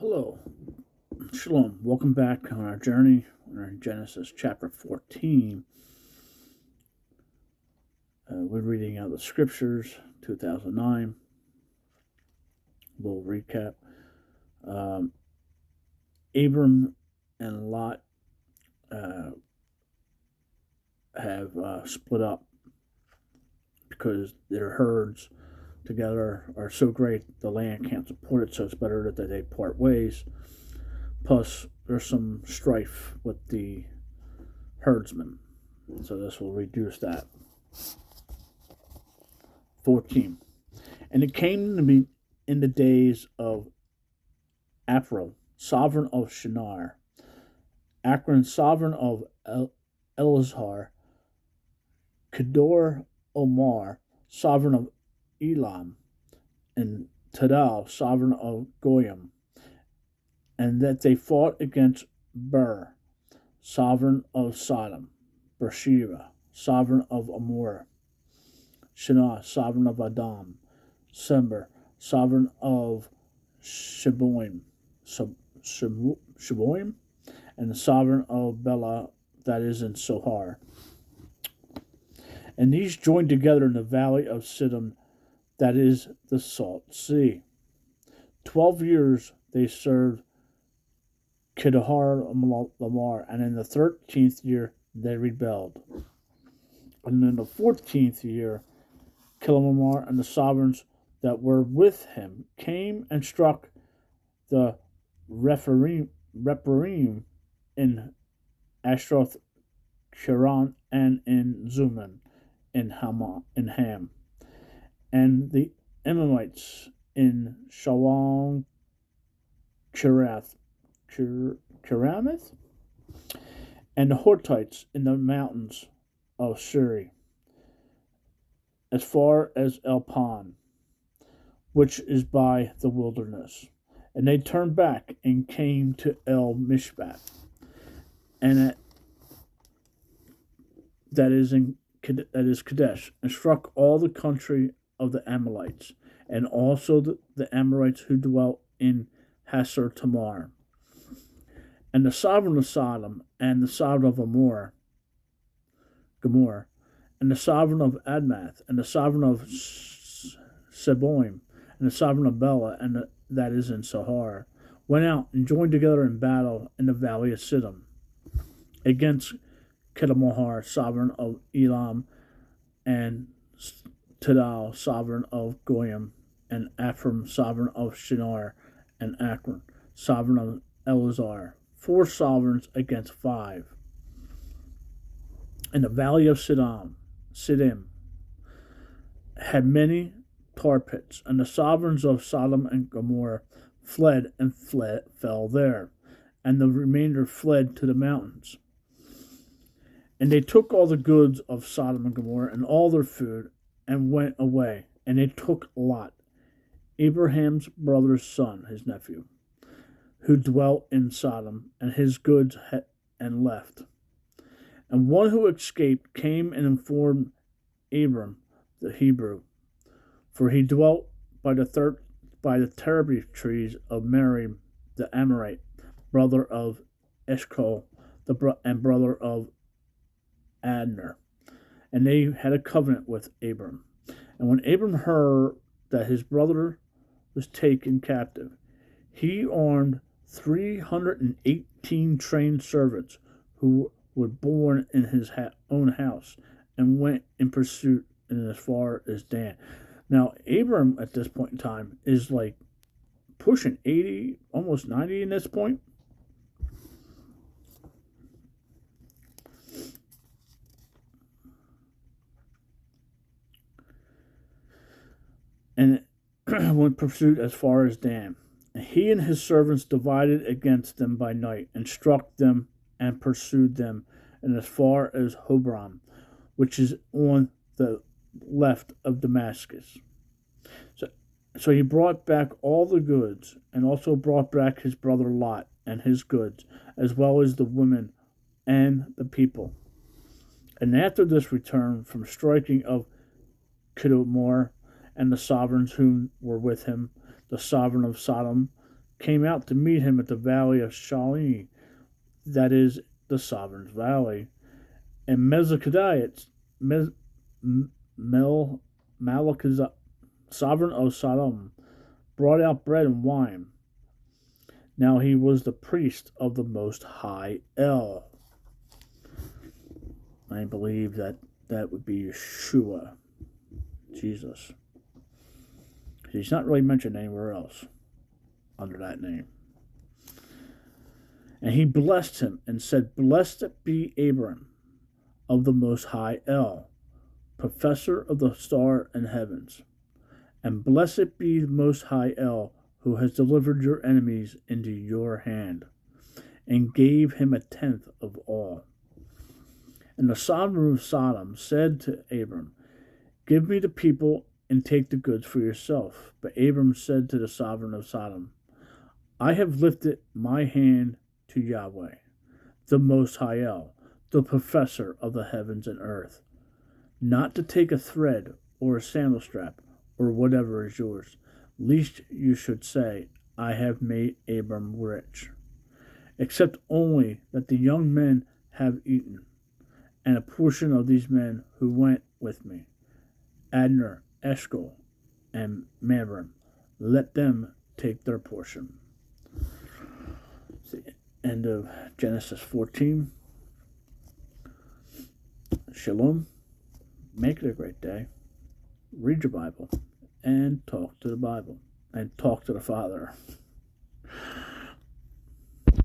Hello, Shalom. Welcome back on our journey. We're in Genesis chapter 14. We're reading out the scriptures, 2009. A little recap. Um, Abram and Lot uh, have split up because their herds together are so great the land can't support it, so it's better that they part ways. Plus, there's some strife with the herdsmen, so this will reduce that. 14. And it came to be in the days of April, sovereign of Shinar, Akron, sovereign of Elazar, Kedor Omar, sovereign of Elam, and Tadal, sovereign of Goyim, and that they fought against Ber, sovereign of Sodom, Beersheba, sovereign of Amor, Shinar, sovereign of Adam, Sember, sovereign of Sheboim, Sheboim, and the sovereign of Bela that is in Sohar. And these joined together in the valley of Siddim, that is the Salt Sea. 12 years they served Kedar Lamar, and in the 13th year they rebelled. And in the 14th year, Kilamar and the sovereigns that were with him came and struck the Rephaim in Ashroth, Sharon, and in Zuman, in Ham, and the Ammonites in Shalom, Kirath, Kirath, and the Hortites in the mountains of Shuri, as far as Elpan, which is by the wilderness. And they turned back and came to El Mishpat, and that is Kadesh, and struck all the country of the Amalekites, and also the Amorites who dwelt in Hasar Tamar, and the sovereign of Sodom, and the sovereign of Gomorrah, and the sovereign of Admath, and the sovereign of Seboim, and the sovereign of Bela, and that is in Sahar, went out and joined together in battle in the valley of Siddim against Kedemahar, sovereign of Elam, and Tidal, sovereign of Goyim, and Ephraim, sovereign of Shinar, and Akron, sovereign of Elazar. 4 sovereigns against 5. In the valley of Siddim had many tar pits, and the sovereigns of Sodom and Gomorrah fell there, and the remainder fled to the mountains. And they took all the goods of Sodom and Gomorrah and all their food, and went away. And they took Lot, Abraham's brother's son, his nephew, who dwelt in Sodom, and his goods and left. And one who escaped came and informed Abram the Hebrew, for he dwelt by the terebinth trees of Merim the Amorite, brother of Eshcol, and brother of Adner. And they had a covenant with Abram. And when Abram heard that his brother was taken captive, he armed 318 trained servants who were born in his own house, and went in pursuit and as far as Dan. Now, Abram at this point in time is like pushing 80, almost 90 in this point. And went pursuit as far as Dan. And he and his servants divided against them by night, and struck them and pursued them, and as far as Hobron, which is on the left of Damascus. So he brought back all the goods, and also brought back his brother Lot and his goods, as well as the women and the people. And after this return from striking of Kedemor and the sovereigns who were with him, the sovereign of Sodom, came out to meet him at the valley of Shalini, that is, the sovereign's valley. And Melchizedek, Malachizedek, sovereign of Sodom, brought out bread and wine. Now he was the priest of the Most High El. I believe that would be Yeshua, Jesus. He's not really mentioned anywhere else under that name. And he blessed him and said, Blessed be Abram of the Most High El, professor of the star in heavens. And blessed be the Most High El, who has delivered your enemies into your hand, and gave him a tenth of all. And the sovereign of Sodom said to Abram, Give me the people and take the goods for yourself. But Abram said to the sovereign of Sodom, I have lifted my hand to Yahweh, the Most High El, the professor of the heavens and earth, not to take a thread or a sandal strap or whatever is yours, lest you should say, I have made Abram rich, except only that the young men have eaten, and a portion of these men who went with me, Adner, Eshcol, and Mamre, let them take their portion. It's the end of Genesis 14. Shalom. Make it a great day. Read your Bible and talk to the Bible and talk to the Father.